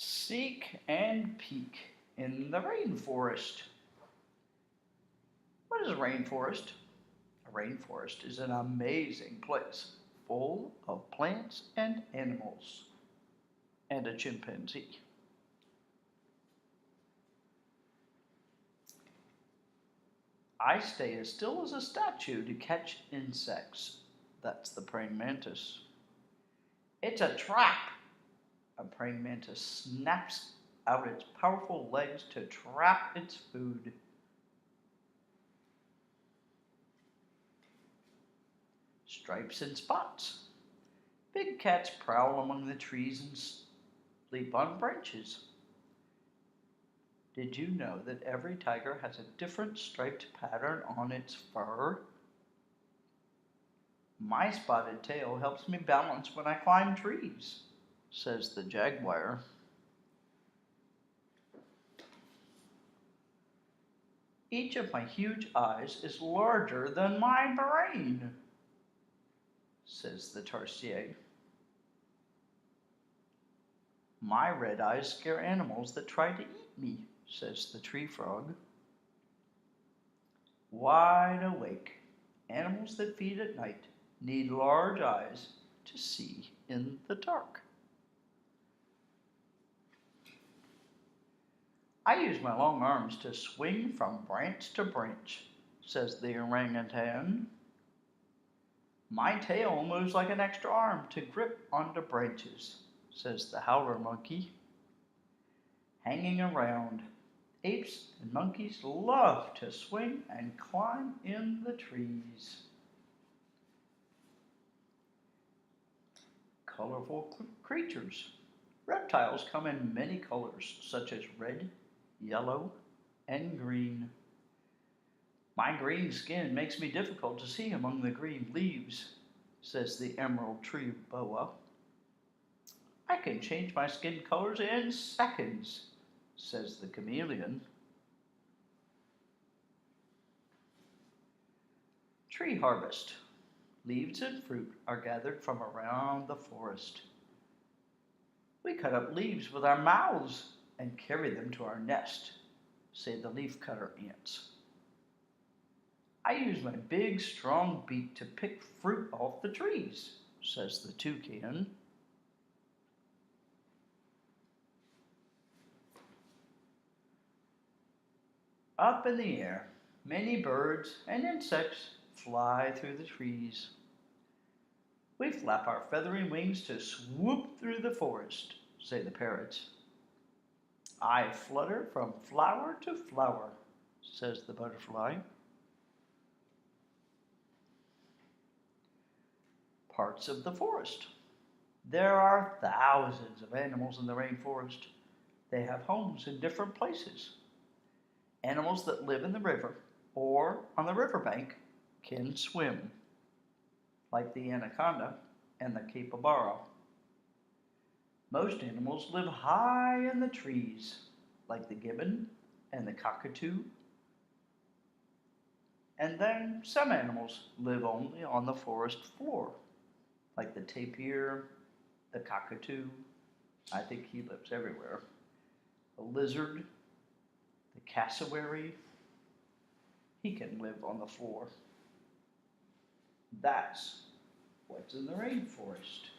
Seek and peek in the rainforest. What is a rainforest? A rainforest is an amazing place full of plants and animals and a chimpanzee. I stay as still as a statue to catch insects. That's the praying mantis. It's a trap. A praying mantis snaps out its powerful legs to trap its food. Stripes and spots. Big cats prowl among the trees and sleep on branches. Did you know that every tiger has a different striped pattern on its fur? My spotted tail helps me balance when I climb trees, says the jaguar. Each of my huge eyes is larger than my brain, says the tarsier. My red eyes scare animals that try to eat me, says the tree frog. Wide awake, animals that feed at night need large eyes to see in the dark. I use my long arms to swing from branch to branch, says the orangutan. My tail moves like an extra arm to grip onto branches, says the howler monkey. Hanging around, apes and monkeys love to swing and climb in the trees. Colorful creatures. Reptiles come in many colors, such as red, yellow, and green. My green skin makes me difficult to see among the green leaves, says the emerald tree boa. I can change my skin colors in seconds, says the chameleon. Tree harvest. Leaves and fruit are gathered from around the forest. We cut up leaves with our mouths and carry them to our nest, say the leafcutter ants. I use my big, strong beak to pick fruit off the trees, says the toucan. Up in the air, many birds and insects fly through the trees. We flap our feathery wings to swoop through the forest, say the parrots. I flutter from flower to flower, says the butterfly. Parts of the forest. There are thousands of animals in the rainforest. They have homes in different places. Animals that live in the river or on the riverbank can swim, like the anaconda and the capybara. Most animals live high in the trees, like the gibbon and the cockatoo. And then some animals live only on the forest floor, like the tapir, the cockatoo. I think he lives everywhere. The lizard, the cassowary, he can live on the floor. That's what's in the rainforest.